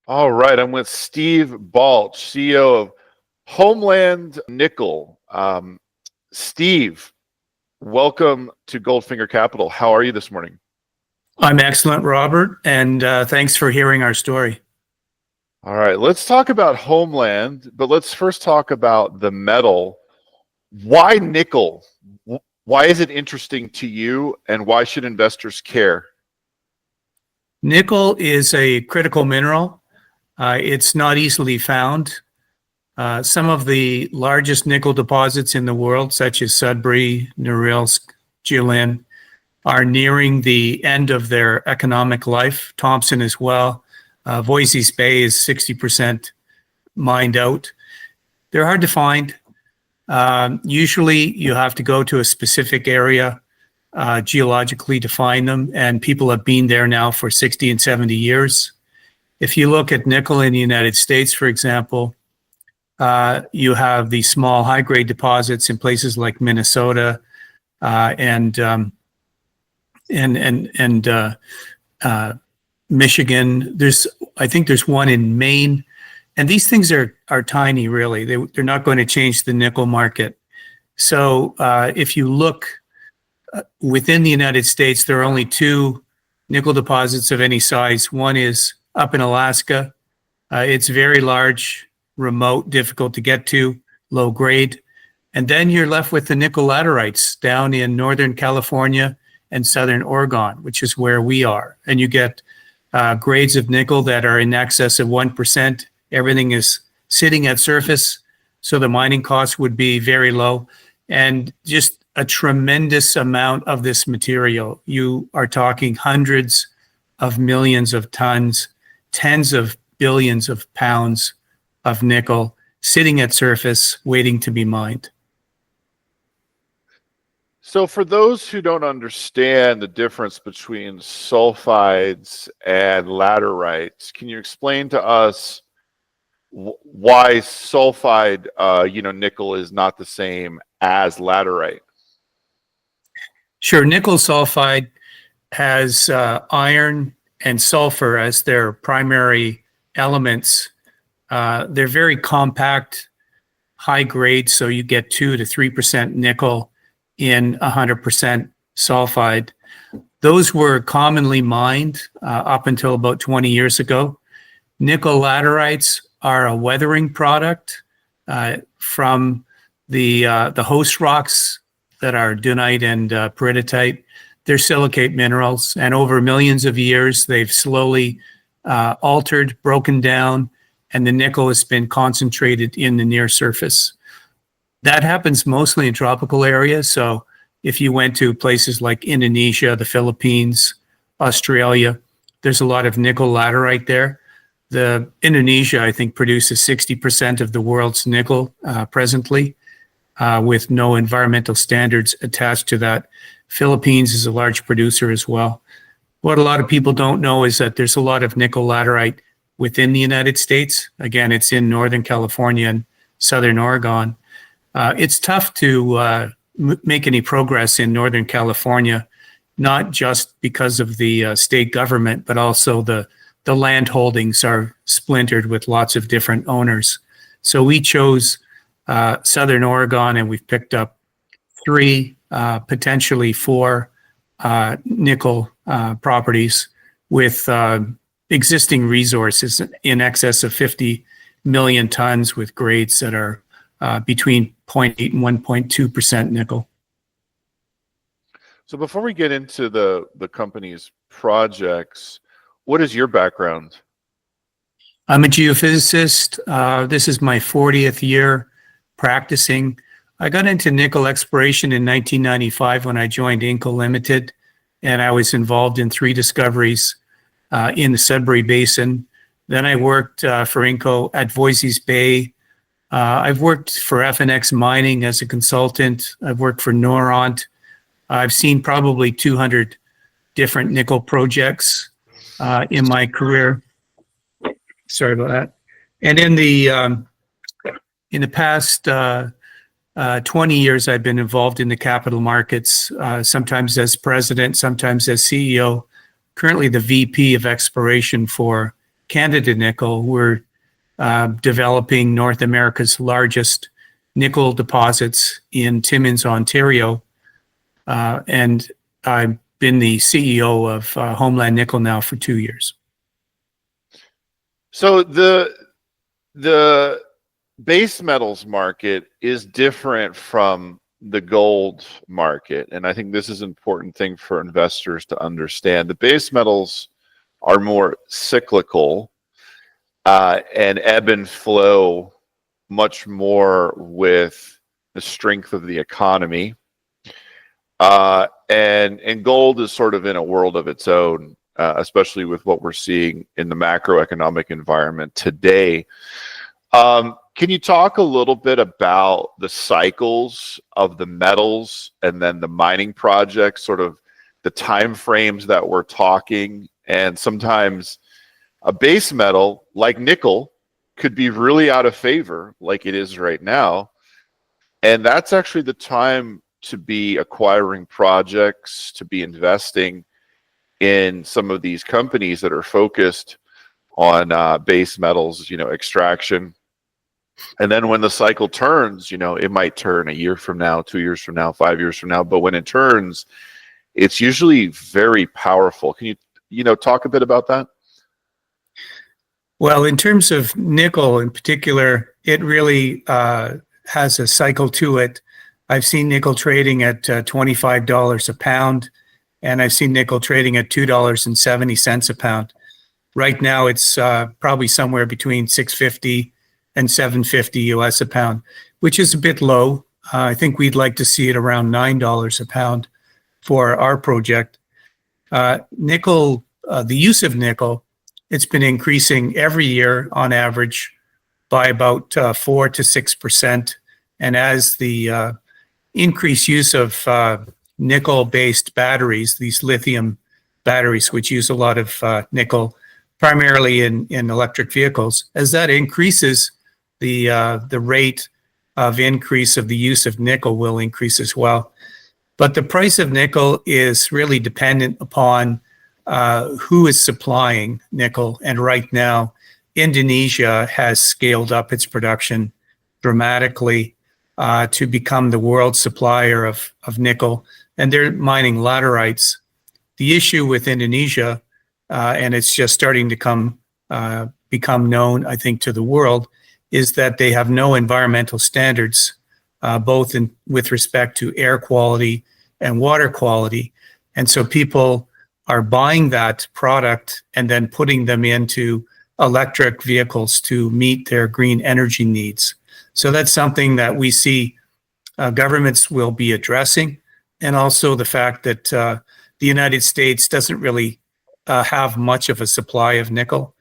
All right, I'm with Steve Balch, CEO of Homeland Nickel. Steve, welcome to Goldfinger Capital. How are you this morning? I'm excellent, Robert, and thanks for hearing our story. All right, let's talk about Homeland, but let's first talk about the metal. Why nickel? Why is it interesting to you, and why should investors care? Nickel is a critical mineral. It's not easily found. Some of the largest nickel deposits in the world, such as Sudbury, Norilsk, Jilin, are nearing the end of their economic life. Thompson as well. Voisey's Bay is 60% mined out. They're hard to find. Usually you have to go to a specific area geologically to find them, and people have been there now for 60 and 70 years. If you look at nickel in the United States, for example, you have the small high-grade deposits in places like Minnesota and Michigan. I think there's one in Maine, and these things are tiny. Really, they're not going to change the nickel market. So if you look within the United States, there are only two nickel deposits of any size. One is up in Alaska. It's very large, remote, difficult to get to, low grade. And then you're left with the nickel laterites down in Northern California and Southern Oregon, which is where we are. And you get grades of nickel that are in excess of 1%. Everything is sitting at surface, so the mining costs would be very low. And just a tremendous amount of this material. You are talking hundreds of millions of tons, tens of billions of pounds of nickel sitting at surface waiting to be mined. So for those who don't understand the difference between sulfides and laterites, can you explain to us why sulfide, nickel is not the same as laterite? Sure. Nickel sulfide has iron and sulfur as their primary elements. They're very compact, high grade, so you get 2 to 3% nickel in 100% sulfide. Those were commonly mined up until about 20 years ago. Nickel laterites are a weathering product from the host rocks that are dunite and peridotite. They're silicate minerals, and over millions of years, they've slowly altered, broken down, and the nickel has been concentrated in the near surface. That happens mostly in tropical areas. So if you went to places like Indonesia, the Philippines, Australia, there's a lot of nickel laterite there. Indonesia, I think, produces 60% of the world's nickel presently, with no environmental standards attached to that. Philippines is a large producer as well. What a lot of people don't know is that there's a lot of nickel laterite within the United States. Again, it's in Northern California and Southern Oregon. It's tough to make any progress in Northern California, not just because of the state government, but also the land holdings are splintered with lots of different owners. So we chose Southern Oregon, and we've picked up 3, potentially 4 nickel properties with existing resources in excess of 50 million tons with grades that are between 0.8 and 1.2% nickel. So before we get into the company's projects, what is your background? I'm a geophysicist. This is my 40th year practicing. I got into nickel exploration in 1995 when I joined Inco Limited, and I was involved in 3 discoveries in the Sudbury Basin. Then I worked for Inco at Voisey's Bay. I've worked for FNX Mining as a consultant. I've worked for Noront. I've seen probably 200 different nickel projects in my career. Sorry about that. And in the past 20 years, I've been involved in the capital markets, sometimes as president, sometimes as CEO, currently the VP of exploration for Canada Nickel, we're developing North America's largest nickel deposits in Timmins, Ontario. And I've been the CEO of Homeland Nickel now for 2 years. So the base metals market is different from the gold market, and I think this is an important thing for investors to understand. The base metals are more cyclical and ebb and flow much more with the strength of the economy. And gold is sort of in a world of its own, especially with what we're seeing in the macroeconomic environment today. Can you talk a little bit about the cycles of the metals and then the mining projects, sort of the time frames that we're talking? And sometimes a base metal like nickel could be really out of favor, like it is right now. And that's actually the time to be acquiring projects, to be investing in some of these companies that are focused on base metals, extraction. And then when the cycle turns, it might turn a year from now, 2 years from now, 5 years from now. But when it turns, it's usually very powerful. Can you talk a bit about that? Well, in terms of nickel in particular, it really has a cycle to it. I've seen nickel trading at $25 a pound, and I've seen nickel trading at $2.70 a pound. Right now, it's probably somewhere between $6.50 and $7.50 US a pound, which is a bit low. I think we'd like to see it around $9 a pound for our project. Nickel, the use of nickel, it's been increasing every year on average by about 4 to 6%. And as the increased use of nickel-based batteries, these lithium batteries, which use a lot of nickel, primarily in electric vehicles, as that increases, the rate of increase of the use of nickel will increase as well. But the price of nickel is really dependent upon who is supplying nickel. And right now, Indonesia has scaled up its production dramatically to become the world supplier of nickel. And they're mining laterites. The issue with Indonesia, and it's just starting to become known, I think, to the world, is that they have no environmental standards, both with respect to air quality and water quality. And so people are buying that product and then putting them into electric vehicles to meet their green energy needs. So that's something that we see governments will be addressing. And also the fact that the United States doesn't really have much of a supply of nickel.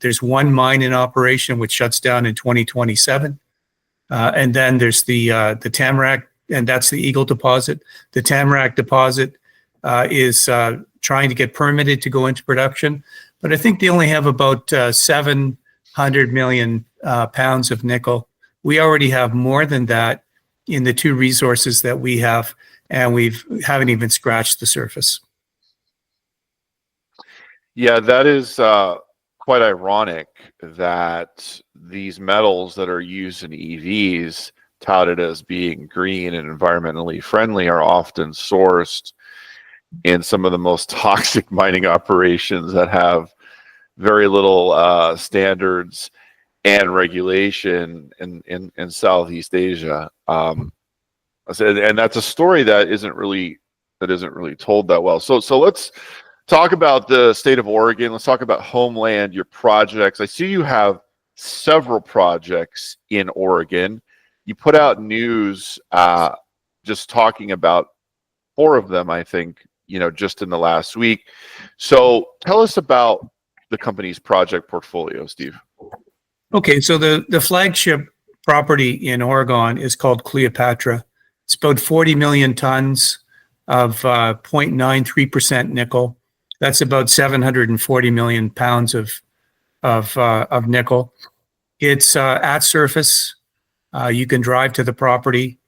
There's one mine in operation which shuts down in 2027. And then there's the Tamarack, and that's the Eagle deposit. The Tamarack deposit is trying to get permitted to go into production. But I think they only have about 700 million pounds of nickel. We already have more than that in the two resources that we have, and we haven't even scratched the surface. Yeah, that is quite ironic that these metals that are used in EVs, touted as being green and environmentally friendly, are often sourced in some of the most toxic mining operations that have very little standards and regulation in Southeast Asia. And that's a story that isn't really told that well. So let's talk about the state of Oregon. Let's talk about Homeland, your projects. I see you have several projects in Oregon. You put out news just talking about 4 of them, I think, just in the last week. So tell us about the company's project portfolio, Steve. Okay, so the flagship property in Oregon is called Cleopatra. It's about 40 million tons of 0.93% nickel. That's about 740 million pounds of nickel. It's at surface. You can drive to the property.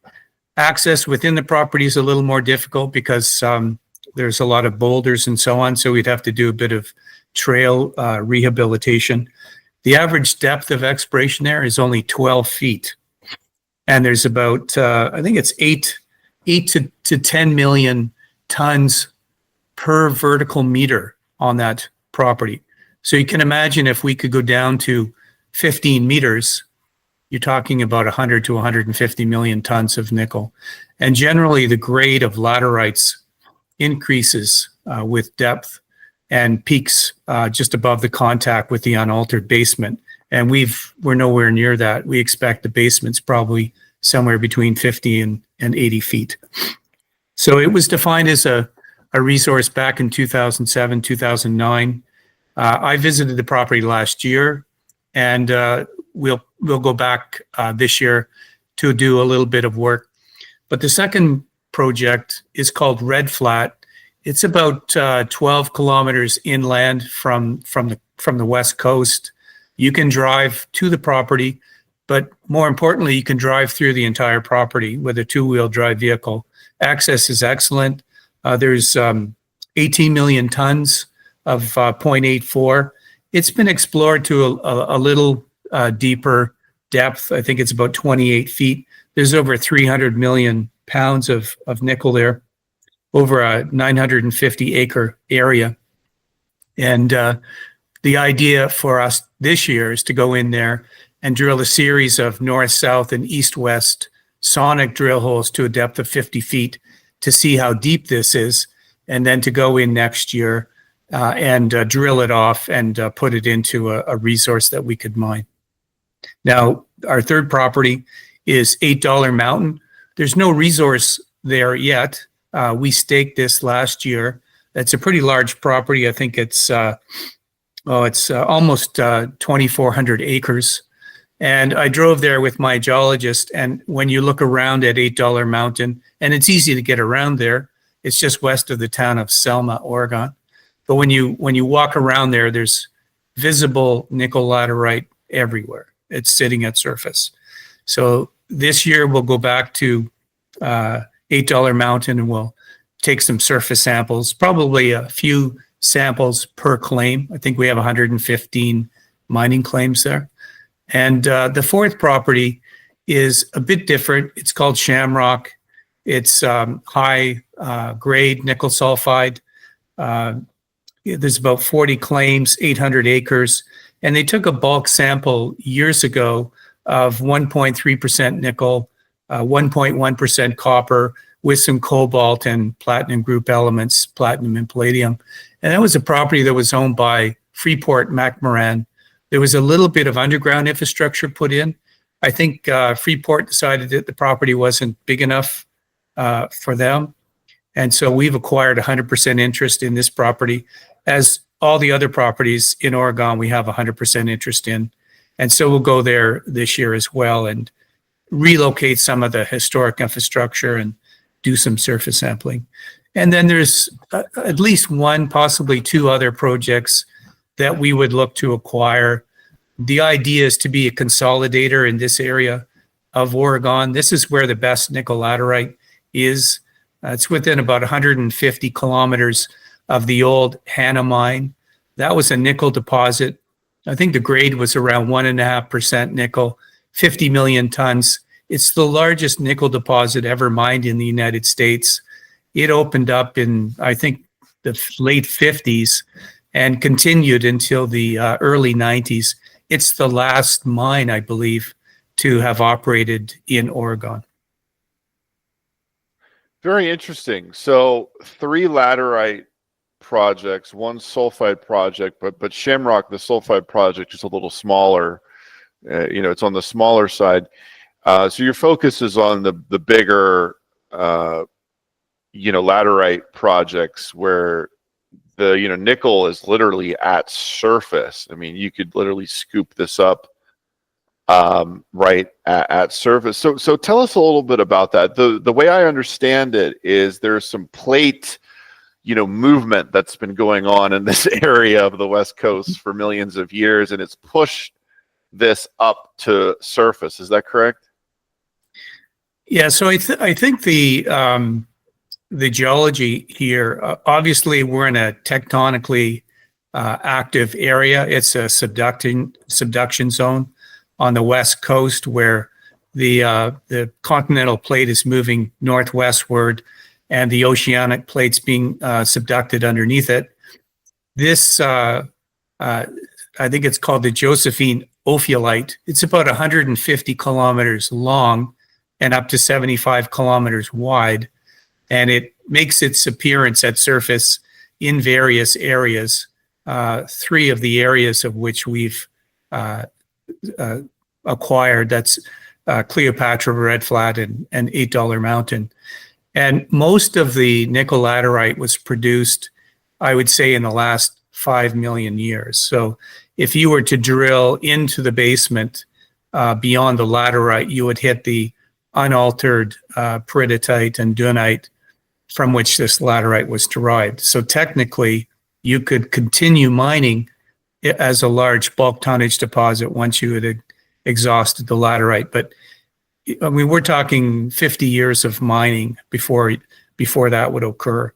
Access within the property is a little more difficult because there's a lot of boulders and so on. So we'd have to do a bit of trail rehabilitation. The average depth of exploration there is only 12 feet. And there's about, I think it's 8 to 10 million tons per vertical meter on that property. So you can imagine if we could go down to 15 meters, you're talking about 100 to 150 million tons of nickel. And generally the grade of laterites increases with depth and peaks just above the contact with the unaltered basement. And we're nowhere near that. We expect the basement's probably somewhere between 50 and 80 feet. So it was defined as a resource back in 2007, 2009. I visited the property last year, and we'll go back this year to do a little bit of work. But the second project is called Red Flat. It's about 12 kilometers inland from the west coast. You can drive to the property, but more importantly, you can drive through the entire property with a two-wheel drive vehicle. Access is excellent. There's 18 million tons of 0.84. It's been explored to a little deeper depth. I think it's about 28 feet. There's over 300 million pounds of nickel there, over a 950 acre area. And the idea for us this year is to go in there and drill a series of north, south, and east-west sonic drill holes to a depth of 50 feet to see how deep this is, and then to go in next year and drill it off and put it into a resource that we could mine. Now, our third property is $8 Mountain. There's no resource there yet. We staked this last year. It's a pretty large property. I think it's almost 2,400 acres. And I drove there with my geologist. And when you look around at $8 Mountain, and it's easy to get around there, it's just west of the town of Selma, Oregon. But when you walk around there, there's visible nickel laterite everywhere. It's sitting at surface. So this year we'll go back to $8 Mountain, and we'll take some surface samples, probably a few samples per claim. I think we have 115 mining claims there. And the fourth property is a bit different. It's called Shamrock. It's high grade nickel sulfide. There's about 40 claims, 800 acres. And they took a bulk sample years ago of 1.3% nickel, 1.1% copper, with some cobalt and platinum group elements, platinum and palladium. And that was a property that was owned by Freeport-McMoRan. There was a little bit of underground infrastructure put in. I think Freeport decided that the property wasn't big enough for them. And so we've acquired 100% interest in this property. As all the other properties in Oregon, we have 100% interest in. And so we'll go there this year as well and relocate some of the historic infrastructure and do some surface sampling. And then there's at least one, possibly two other projects that we would look to acquire. The idea is to be a consolidator in this area of Oregon. This is where the best nickel laterite is. It's within about 150 kilometers of the old Hannah mine. That was a nickel deposit. I think the grade was around 1.5% nickel, 50 million tons. It's the largest nickel deposit ever mined in the United States. It opened up in, I think, the late 50s and continued until the early 90s. It's the last mine, I believe, to have operated in Oregon. Very interesting. So 3 laterite projects, 1 sulfide project, but Shamrock, the sulfide project, is a little smaller. It's on the smaller side. So your focus is on the bigger, laterite projects where the nickel is literally at surface. I mean, you could literally scoop this up right at surface. So tell us a little bit about that. The way I understand it is there's some plate movement that's been going on in this area of the West Coast for millions of years, and it's pushed this up to surface. Is that correct? Yeah, so I think the geology here, obviously we're in a tectonically active area. It's a subduction zone on the west coast where the continental plate is moving northwestward and the oceanic plate's being subducted underneath it. This, I think it's called the Josephine ophiolite. It's about 150 kilometers long and up to 75 kilometers wide. And it makes its appearance at surface in various areas, three of the areas of which we've acquired. That's Cleopatra, Red Flat, and $8 Mountain. And most of the nickel laterite was produced, I would say, in the last 5 million years. So if you were to drill into the basement beyond the laterite, you would hit the unaltered peridotite and dunite from which this laterite was derived. So technically, you could continue mining it as a large bulk tonnage deposit once you had exhausted the laterite. But I mean, we're talking 50 years of mining before that would occur,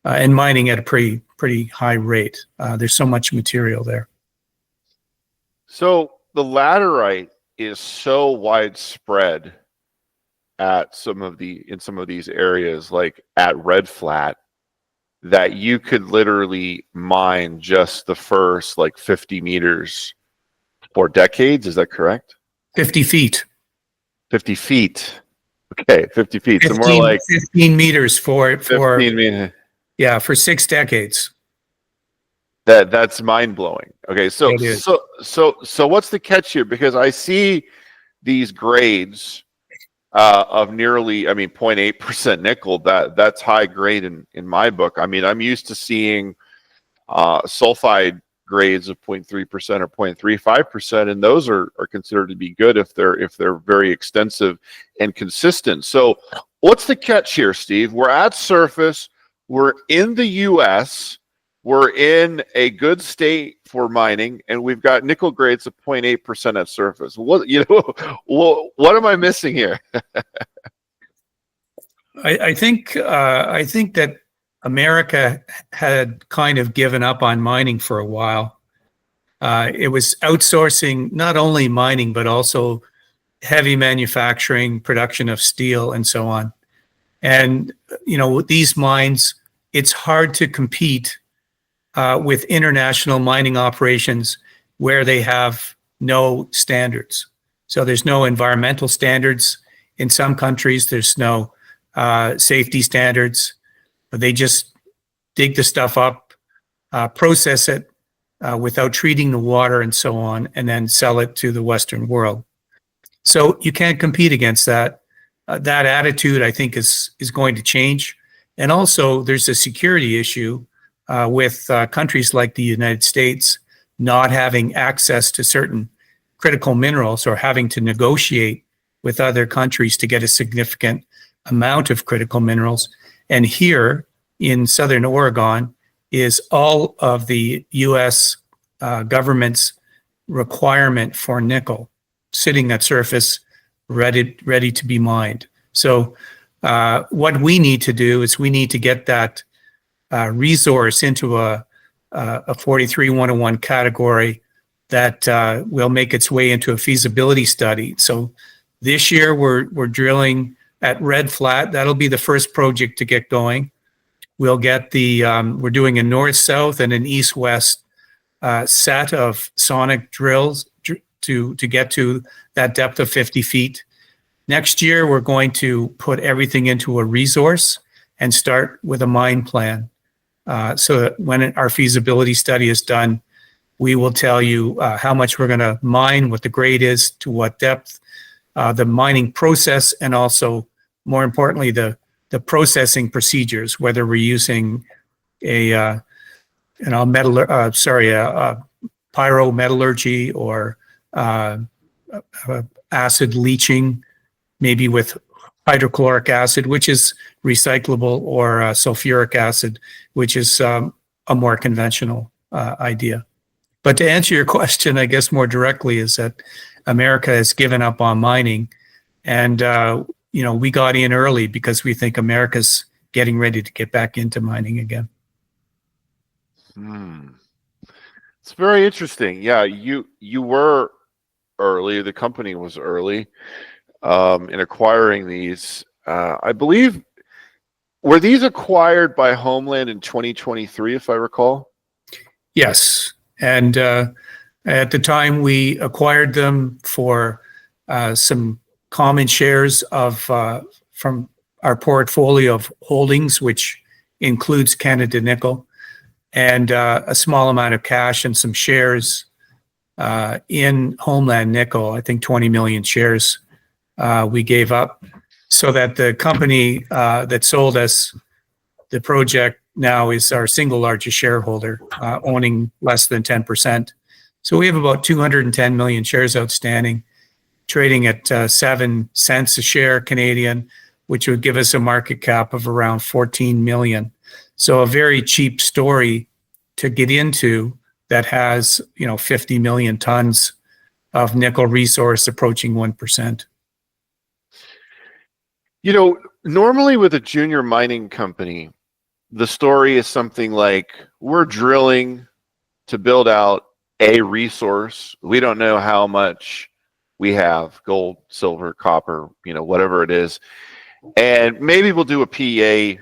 and mining at a pretty high rate. There's so much material there. So the laterite is so widespread at in some of these areas, like at Red Flat, that you could literally mine just the first like 50 meters for decades. Is that correct? 50 feet. 50 feet. Okay, 50 feet. 15, so more like 15 meters for 15 meters. Yeah, for 6 decades. That's mind blowing. Okay, so It is. so what's the catch here? Because I see these grades of nearly, 0.8% nickel. That's high grade in my book. I mean, I'm used to seeing sulfide grades of 0.3% or 0.35%, and those are considered to be good if they're very extensive and consistent. So what's the catch here, Steve? We're at surface, we're in the US, we're in a good state for mining, and we've got nickel grades of 0.8% at surface. What am I missing here? I think that America had kind of given up on mining for a while. It was outsourcing not only mining, but also heavy manufacturing, production of steel, and so on. And, with these mines, it's hard to compete with international mining operations where they have no standards. So there's no environmental standards. In some countries, there's no safety standards. They just dig the stuff up, process it without treating the water and so on, and then sell it to the Western world. So you can't compete against that. That attitude, I think, is going to change. And also, there's a security issue with countries like the United States not having access to certain critical minerals or having to negotiate with other countries to get a significant amount of critical minerals. And here in Southern Oregon is all of the U.S. Government's requirement for nickel sitting at surface, ready to be mined. So what we need to do is we need to get that resource into a 43-101 category that will make its way into a feasibility study. So this year we're drilling at Red Flat. That'll be the first project to get going. We'll get we're doing a north-south and an east-west set of sonic drills to get to that depth of 50 feet. Next year, we're going to put everything into a resource and start with a mine plan. So that when our feasibility study is done, we will tell you how much we're going to mine, what the grade is, to what depth, the mining process, and also, more importantly, the processing procedures, whether we're using a pyrometallurgy or acid leaching, maybe with hydrochloric acid, which is recyclable, or sulfuric acid, which is a more conventional idea. But to answer your question, I guess more directly, is that America has given up on mining, and we got in early because we think America's getting ready to get back into mining again. It's very interesting. Yeah, you were early. The company was early in acquiring these. I believe, were these acquired by Homeland in 2023, if I recall? Yes. And at the time, we acquired them for some common shares of from our portfolio of holdings, which includes Canada Nickel, and a small amount of cash and some shares in Homeland Nickel. I think 20 million shares we gave up so that the company that sold us the project now is our single largest shareholder, owning less than 10%. So we have about 210 million shares outstanding, trading at 7 cents a share Canadian, which would give us a market cap of around 14 million. So a very cheap story to get into that has, 50 million tons of nickel resource approaching 1%. Normally with a junior mining company, the story is something like, we're drilling to build out a resource. We don't know how much we have, gold, silver, copper, whatever it is. And maybe we'll do a PEA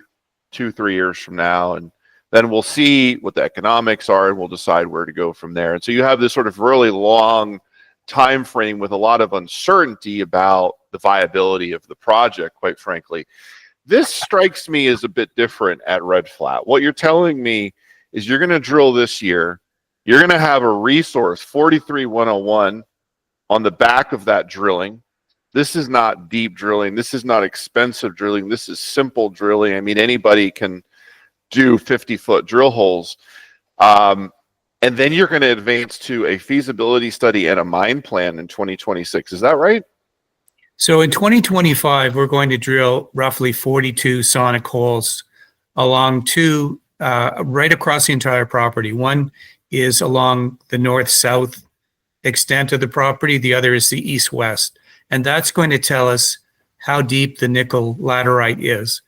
2-3 years from now, and then we'll see what the economics are, and we'll decide where to go from there. And so you have this sort of really long time frame with a lot of uncertainty about the viability of the project, quite frankly. This strikes me as a bit different at Red Flat. What you're telling me is you're going to drill this year. You're going to have a resource, 43101, on the back of that drilling. This is not deep drilling. This is not expensive drilling. This is simple drilling. I mean, anybody can do 50-foot drill holes. And then you're going to advance to a feasibility study and a mine plan in 2026. Is that right? So in 2025, we're going to drill roughly 42 sonic holes along two, right across the entire property. One is along the north-south extent of the property. The other is the east-west. And that's going to tell us how deep the nickel laterite is.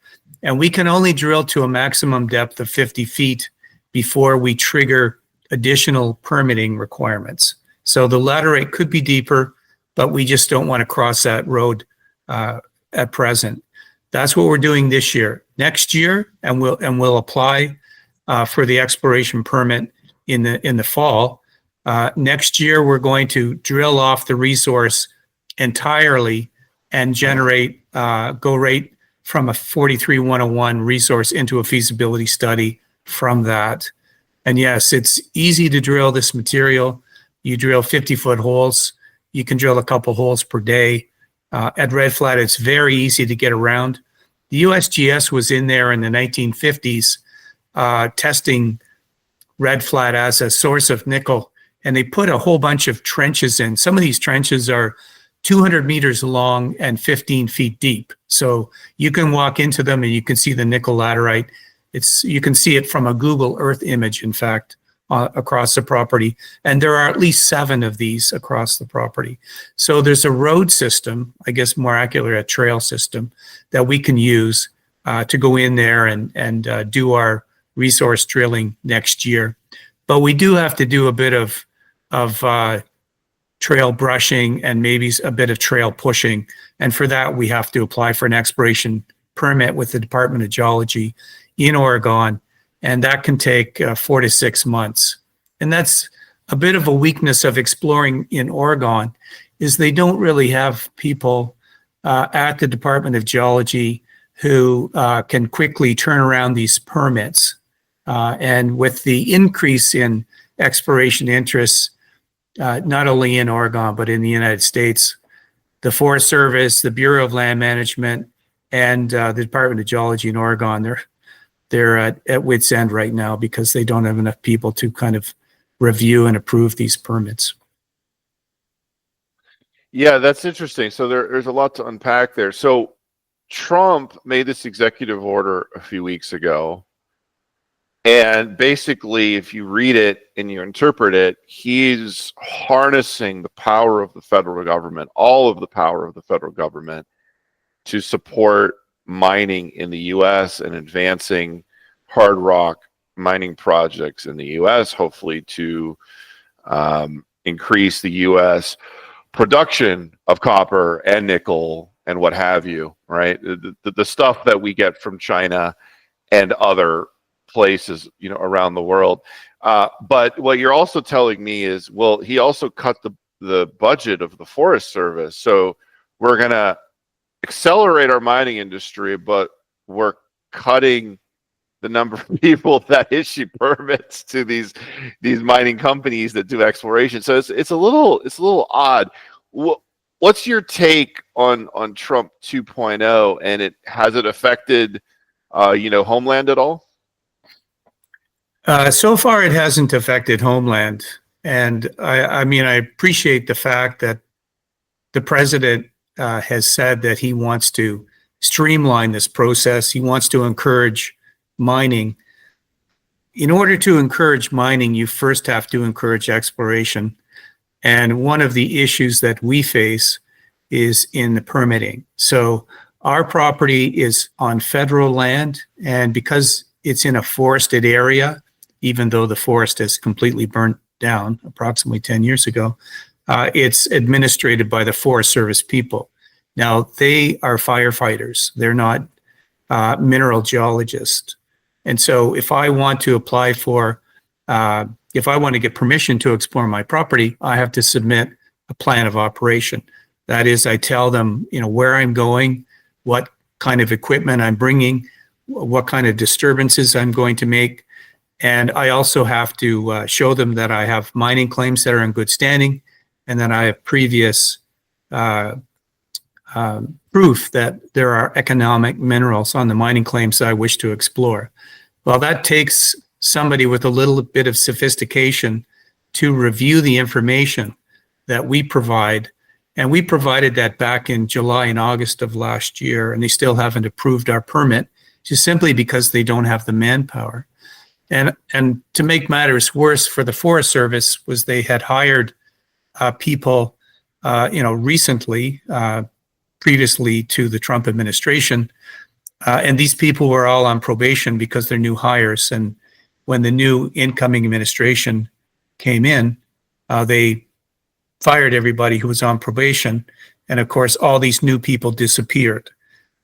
And we can only drill to a maximum depth of 50 feet before we trigger additional permitting requirements. So the laterite could be deeper, but we just don't want to cross that road at present. That's what we're doing this year. Next year, and we'll apply for the exploration permit in the fall. Next year, we're going to drill off the resource entirely and generate go right from a 43101 resource into a feasibility study from that. And yes, it's easy to drill this material. You drill 50-foot holes. You can drill a couple holes per day. At Red Flat, it's very easy to get around. The USGS was in there in the 1950s testing Red Flat as a source of nickel, and they put a whole bunch of trenches in. Some of these trenches are 200 meters long and 15 feet deep. So you can walk into them and you can see the nickel laterite. You can see it from a Google Earth image, in fact, across the property. And there are at least 7 of these across the property. So there's a road system, I guess more accurate, a trail system that we can use to go in there and do our resource drilling next year. But we do have to do a bit of trail brushing and maybe a bit of trail pushing. And for that, we have to apply for an exploration permit with the Department of Geology in Oregon. And that can take 4 to 6 months. And that's a bit of a weakness of exploring in Oregon, is they don't really have people at the Department of Geology who can quickly turn around these permits. And with the increase in exploration interests, not only in Oregon, but in the United States, the Forest Service, the Bureau of Land Management, and the Department of Geology in Oregon, they're at wit's end right now because they don't have enough people to kind of review and approve these permits. Yeah, that's interesting. So there's a lot to unpack there. So Trump made this executive order a few weeks ago. And basically, if you read it and you interpret it, he's harnessing the power of the federal government, all of the power of the federal government, to support mining in the U.S. and advancing hard rock mining projects in the U.S., hopefully to increase the U.S. production of copper and nickel and what have you, right? The stuff that we get from China and other places, around the world. But what you're also telling me is, well, he also cut the budget of the Forest Service. So we're going to accelerate our mining industry, but we're cutting the number of people that issue permits to these mining companies that do exploration. So it's a little odd. What's your take on Trump 2.0, and has it affected Homeland at all? So far, it hasn't affected Homeland, and I mean, I appreciate the fact that the president has said that he wants to streamline this process. He wants to encourage mining. In order to encourage mining, you first have to encourage exploration. And one of the issues that we face is in the permitting. So our property is on federal land, and because it's in a forested area, even though the forest is completely burnt down approximately 10 years ago, it's administrated by the Forest Service people. Now, they are firefighters. They're not mineral geologists. And so if I want to apply for, if I want to get permission to explore my property, I have to submit a plan of operation. That is, I tell them, where I'm going, what kind of equipment I'm bringing, what kind of disturbances I'm going to make. And I also have to show them that I have mining claims that are in good standing, and that I have previous proof that there are economic minerals on the mining claims that I wish to explore. Well, that takes somebody with a little bit of sophistication to review the information that we provide. And we provided that back in July and August of last year, and they still haven't approved our permit, just simply because they don't have the manpower. And to make matters worse for the Forest Service was they had hired people, recently, previously to the Trump administration. And these people were all on probation because they're new hires. And when the new incoming administration came in, they fired everybody who was on probation. And of course, all these new people disappeared.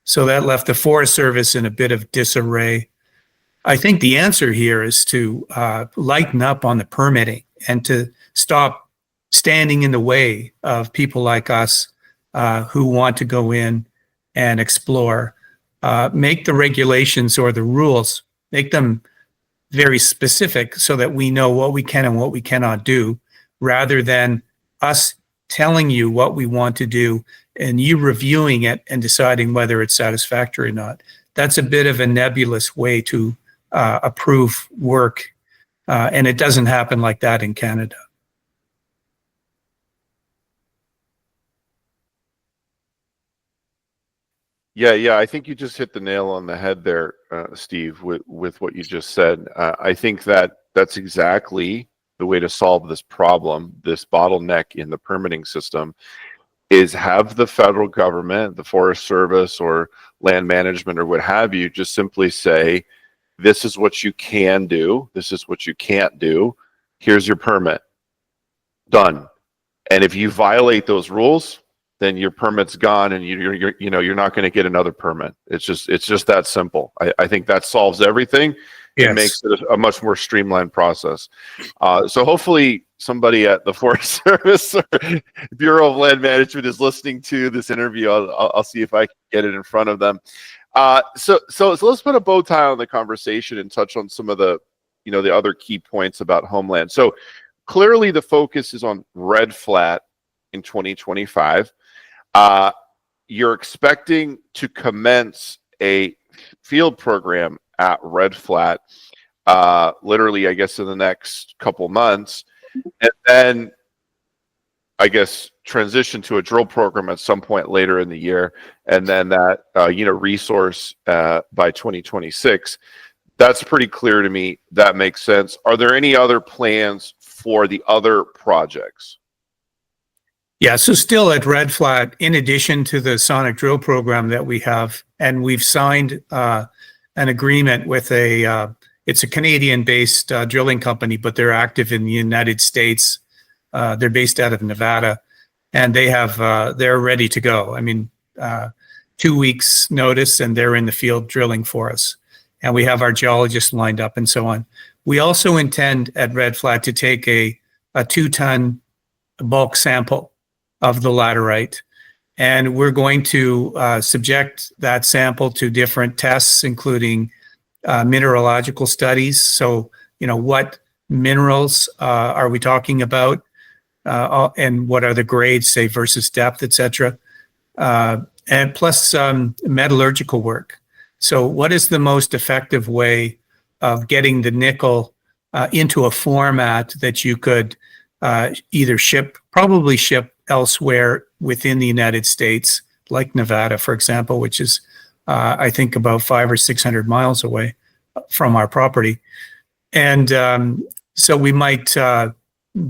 So that left the Forest Service in a bit of disarray. I think the answer here is to lighten up on the permitting and to stop standing in the way of people like us who want to go in and explore. Make the regulations or the rules, make them very specific so that we know what we can and what we cannot do, rather than us telling you what we want to do and you reviewing it and deciding whether it's satisfactory or not. That's a bit of a nebulous way to approve work, and it doesn't happen like that in Canada. Yeah, I think you just hit the nail on the head there, Steve, with what you just said. I think that's exactly the way to solve this problem, this bottleneck in the permitting system, is have the federal government, the Forest Service or land management or what have you, just simply say, this is what you can do, this is what you can't do, here's your permit. Done. And if you violate those rules, then your permit's gone, and you're not going to get another permit. It's just that simple. I think that solves everything. Yes. It makes it a much more streamlined process. So hopefully somebody at the Forest Service or Bureau of Land Management is listening to this interview. I'll see if I can get it in front of them. So let's put a bow tie on the conversation and touch on some of the other key points about Homeland. So clearly the focus is on Red Flat in 2025. You're expecting to commence a field program at Red Flat, literally, I guess, in the next couple months, and then I guess transition to a drill program at some point later in the year, and then that resource by 2026. That's pretty clear to me. That makes sense. Are there any other plans for the other projects? Yeah, so still at Red Flat, in addition to the sonic drill program that we have, and we've signed an agreement with it's a Canadian-based drilling company, but they're active in the United States. They're based out of Nevada, and they're ready to go. I mean, 2 weeks notice, and they're in the field drilling for us. And we have our geologists lined up and so on. We also intend at Red Flat to take a 2-ton bulk sample of the laterite. And we're going to subject that sample to different tests, including mineralogical studies. So, what minerals are we talking about? And what are the grades, say, versus depth, et cetera. And plus metallurgical work. So what is the most effective way of getting the nickel into a format that you could either probably ship elsewhere within the United States, like Nevada, for example, which is, I think, about 500 or 600 miles away from our property. And so we might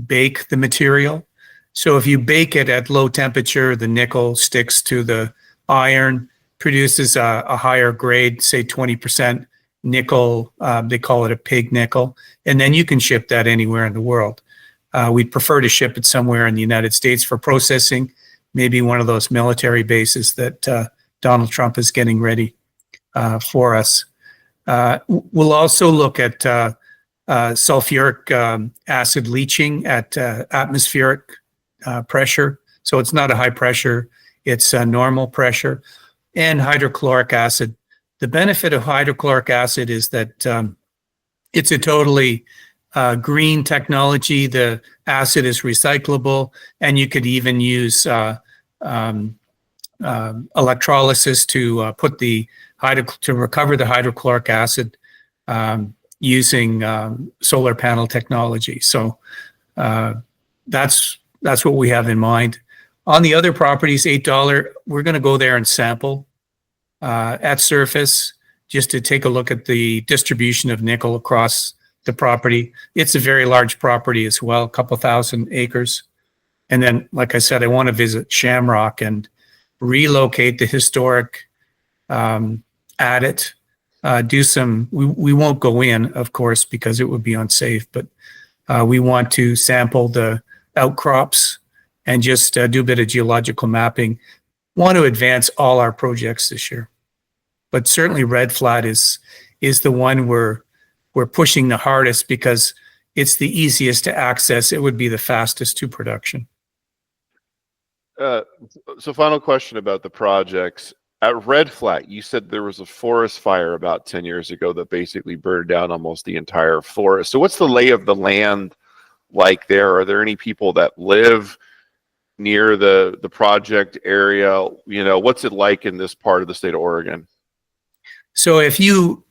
bake the material. So if you bake it at low temperature, the nickel sticks to the iron, produces a higher grade, say 20% nickel. They call it a pig nickel. And then you can ship that anywhere in the world. We'd prefer to ship it somewhere in the United States for processing, maybe one of those military bases that Donald Trump is getting ready for us. We'll also look at sulfuric acid leaching at atmospheric pressure. So it's not a high pressure, it's a normal pressure. And hydrochloric acid. The benefit of hydrochloric acid is that it's a totally green technology. The acid is recyclable, and you could even use electrolysis to put to recover the hydrochloric acid using solar panel technology. So that's what we have in mind. On the other properties, $8, we're going to go there and sample at surface just to take a look at the distribution of nickel across the property. It's a very large property as well, a couple thousand acres. And then, like I said, I want to visit Shamrock and relocate the historic adit. We won't go in, of course, because it would be unsafe, but we want to sample the outcrops and just do a bit of geological mapping. Want to advance all our projects this year. But certainly Red Flat is the one we're pushing the hardest because it's the easiest to access. It would be the fastest to production. So final question about the projects. At Red Flat, you said there was a forest fire about 10 years ago that basically burned down almost the entire forest. So what's the lay of the land like there? Are there any people that live near the project area? What's it like in this part of the state of Oregon? So if you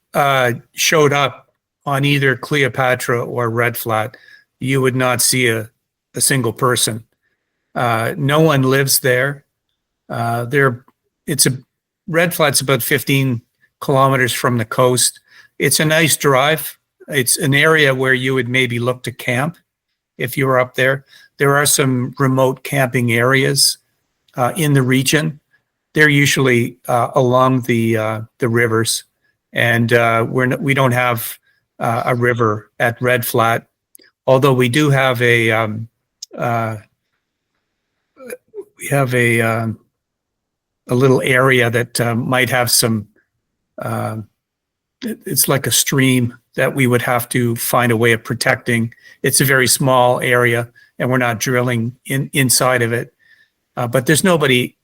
showed up on either Cleopatra or Red Flat, you would not see a single person. No one lives there. Red Flat's about 15 kilometers from the coast. It's a nice drive. It's an area where you would maybe look to camp if you were up there. There are some remote camping areas in the region. They're usually along the rivers, and we don't have a river at Red Flat, although we do have a little area that might have some. It's like a stream that we would have to find a way of protecting. It's a very small area, and we're not drilling inside of it. But there's nobody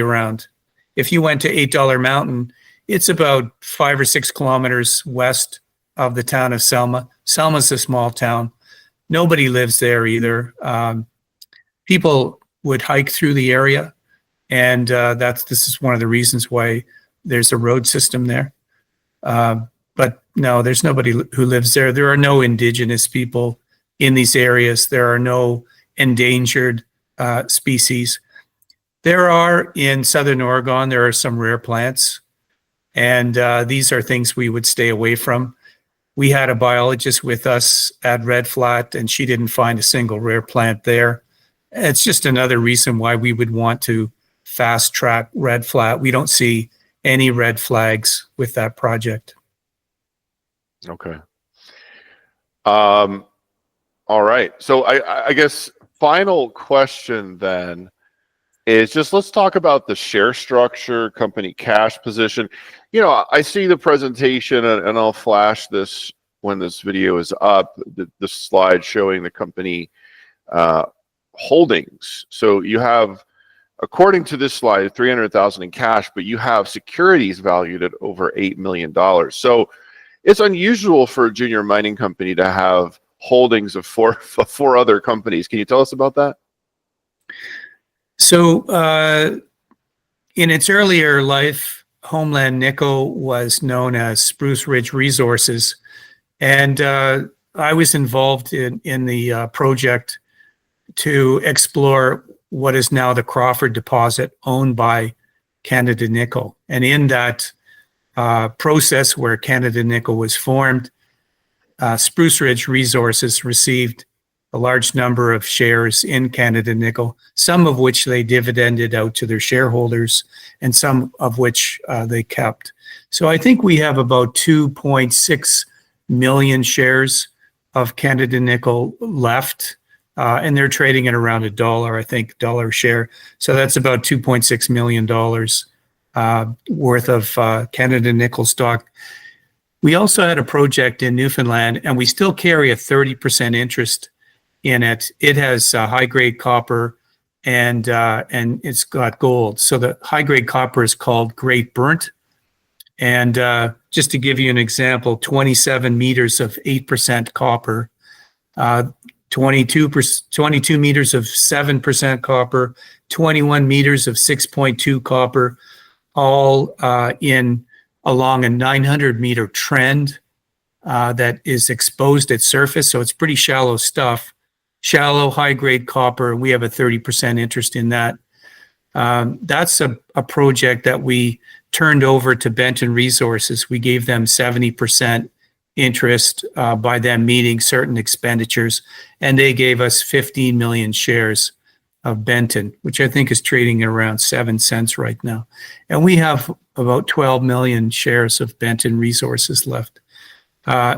around. If you went to $8 Mountain, it's about 5 or 6 kilometers west of the town of Selma. Selma's a small town. Nobody lives there either. People would hike through the area, and this is one of the reasons why there's a road system there. But no, there's nobody who lives there. There are no indigenous people in these areas. There are no endangered species. There are in Southern Oregon, there are some rare plants, and these are things we would stay away from. We had a biologist with us at Red Flat, and she didn't find a single rare plant there. It's just another reason why we would want to fast track Red Flat. We don't see any red flags with that project. Okay. All right. So I guess final question then is just let's talk about the share structure, company cash position. I see the presentation, and I'll flash this when this video is up, the slide showing the company holdings. So you have, according to this slide, 300,000 in cash, but you have securities valued at over $8 million. So it's unusual for a junior mining company to have holdings of four other companies. Can you tell us about that? So in its earlier life, Homeland Nickel was known as Spruce Ridge Resources. And I was involved in the project to explore what is now the Crawford deposit owned by Canada Nickel. And in that process where Canada Nickel was formed, Spruce Ridge Resources received a large number of shares in Canada Nickel, some of which they dividended out to their shareholders and some of which they kept. So I think we have about 2.6 million shares of Canada Nickel left, and they're trading at around $1, I think, dollar a share. So that's about $2.6 million worth of Canada Nickel stock. We also had a project in Newfoundland, and we still carry a 30% interest in it. It has high-grade copper and it's got gold. So the high-grade copper is called Great Burnt. And just to give you an example, 27 meters of 8% copper, 22 meters of 7% copper, 21 meters of 6.2 copper, all along a 900-meter trend that is exposed at surface. So it's pretty shallow stuff, shallow, high-grade copper. We have a 30% interest in that. That's a project that we turned over to Benton Resources. We gave them 70% interest by them meeting certain expenditures, and they gave us 15 million shares of Benton, which I think is trading at around 7 cents right now. And we have about 12 million shares of Benton Resources left.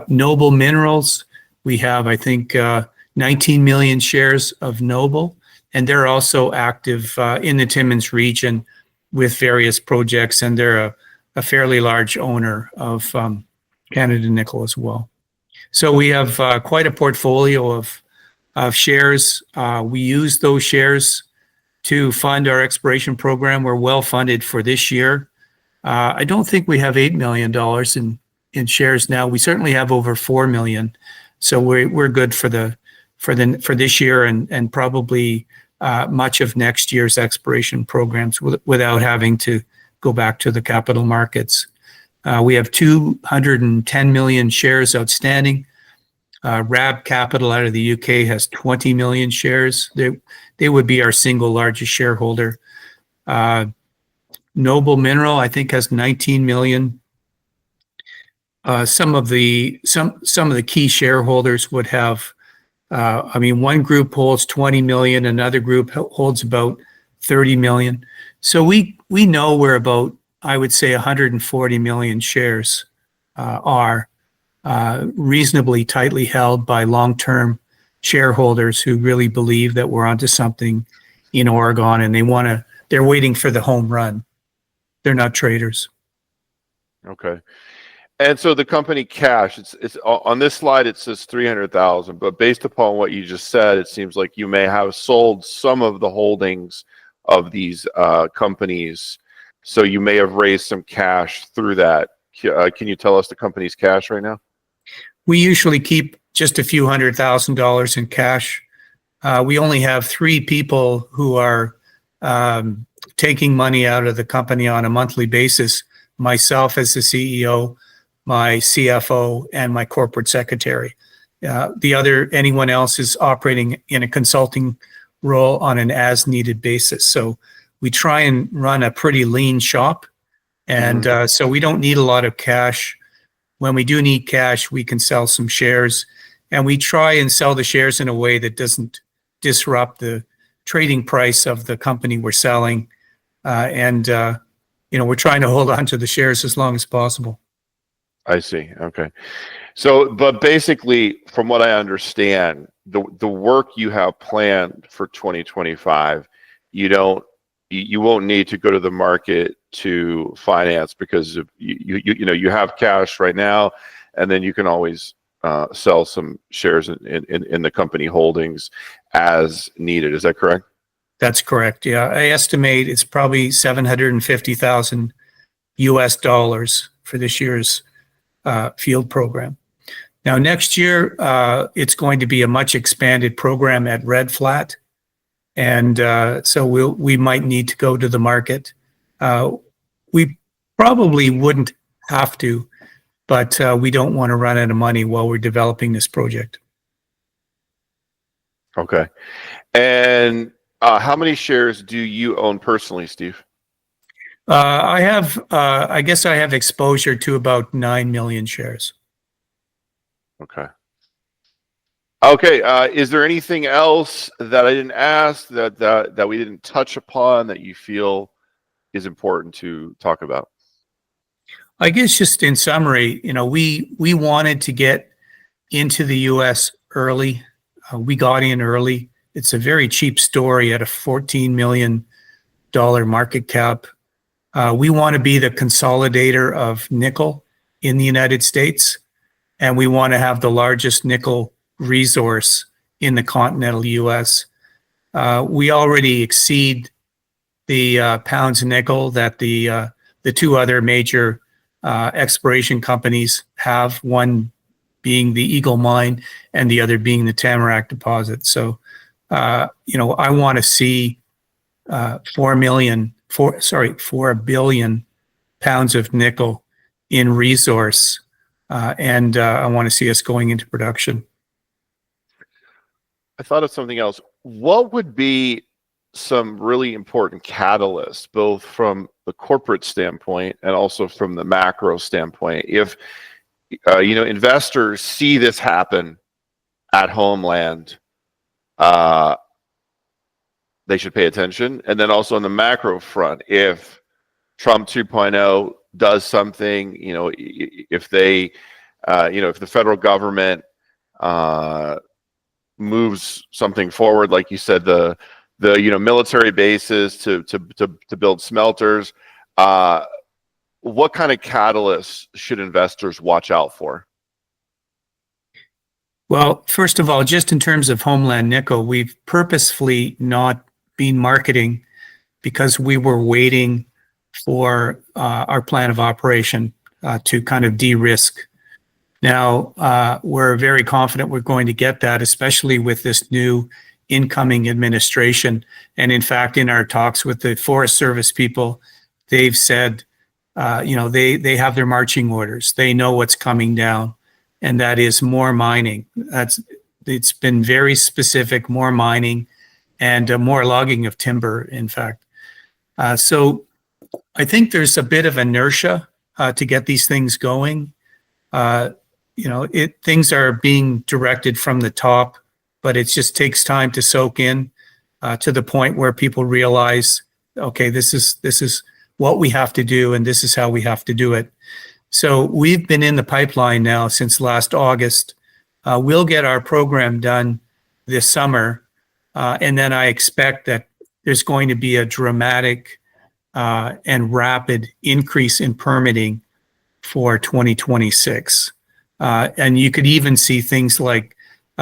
Noble Minerals, we have, I think, 19 million shares of Noble, and they're also active in the Timmins region with various projects, and they're a fairly large owner of Canada Nickel as well. So we have quite a portfolio of shares. We use those shares to fund our exploration program. We're well funded for this year. I don't think we have $8 million in shares now. We certainly have over 4 million. So we're good for this year and probably much of next year's exploration programs without having to go back to the capital markets. We have 210 million shares outstanding. RAB Capital out of the UK has 20 million shares. They would be our single largest shareholder. Noble Mineral, I think, has 19 million. Some of the key shareholders would have, one group holds 20 million, another group holds about 30 million. So we know we're about, I would say, 140 million shares are reasonably tightly held by long-term shareholders who really believe that we're onto something in Oregon, and they're waiting for the home run. They're not traders. Okay. And so the company cash, it's on this slide, it says 300,000, but based upon what you just said, it seems like you may have sold some of the holdings of these companies. So you may have raised some cash through that. Can you tell us the company's cash right now? We usually keep just a few $100,000 in cash. We only have 3 people who are taking money out of the company on a monthly basis. Myself as the CEO, my CFO, and my corporate secretary. Anyone else is operating in a consulting role on an as-needed basis. So we try and run a pretty lean shop. And so we don't need a lot of cash. When we do need cash, we can sell some shares. And we try and sell the shares in a way that doesn't disrupt the trading price of the company we're selling. We're trying to hold on to the shares as long as possible. I see. Okay. So, but basically, from what I understand, the work you have planned for 2025, you won't need to go to the market to finance because of, you have cash right now, and then you can always sell some shares in the company holdings as needed. Is that correct? That's correct. Yeah, I estimate it's probably $750,000 for this year's field program. Now, next year, it's going to be a much expanded program at Red Flat. And so we might need to go to the market. We probably wouldn't have to, but we don't want to run out of money while we're developing this project. Okay. And how many shares do you own personally, Steve? I guess I have exposure to about 9 million shares. Okay. Okay. Is there anything else that I didn't ask that we didn't touch upon that you feel is important to talk about? I guess just in summary, we wanted to get into the U.S. early. We got in early. It's a very cheap story at a $14 million market cap. We want to be the consolidator of nickel in the United States, and we want to have the largest nickel resource in the continental U.S. We already exceed the pounds of nickel that the two other major exploration companies have, one being the Eagle Mine and the other being the Tamarack deposit. So, I want to see 4 billion pounds of nickel in resource, and I want to see us going into production. I thought of something else. What would be some really important catalysts, both from the corporate standpoint and also from the macro standpoint, if investors see this happen at Homeland? They should pay attention. And then also on the macro front, if Trump 2.0 does something, if they, if the federal government moves something forward, like you said, the military bases to build smelters, what kind of catalysts should investors watch out for? Well, first of all, just in terms of Homeland Nickel, we've purposefully not been marketing because we were waiting for our plan of operation to kind of de-risk. Now, we're very confident we're going to get that, especially with this new incoming administration. And in fact, in our talks with the Forest Service people, they've said, they have their marching orders. They know what's coming down, and that is more mining. It's been very specific, more mining and more logging of timber, in fact. So I think there's a bit of inertia to get these things going. Things are being directed from the top, but it just takes time to soak in to the point where people realize, okay, this is what we have to do, and this is how we have to do it. So we've been in the pipeline now since last August. We'll get our program done this summer, and then I expect that there's going to be a dramatic and rapid increase in permitting for 2026. And you could even see things like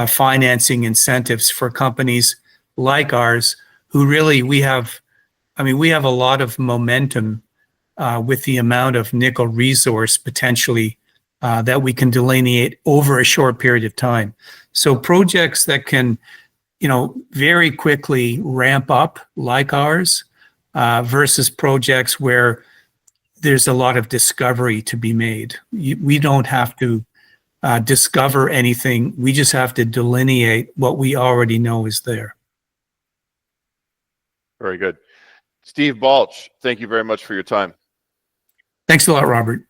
financing incentives for companies like ours, who really we have a lot of momentum with the amount of nickel resource potentially that we can delineate over a short period of time. So projects that can, very quickly ramp up like ours versus projects where there's a lot of discovery to be made. We don't have to discover anything. We just have to delineate what we already know is there. Very good. Steve Balch, thank you very much for your time. Thanks a lot, Robert.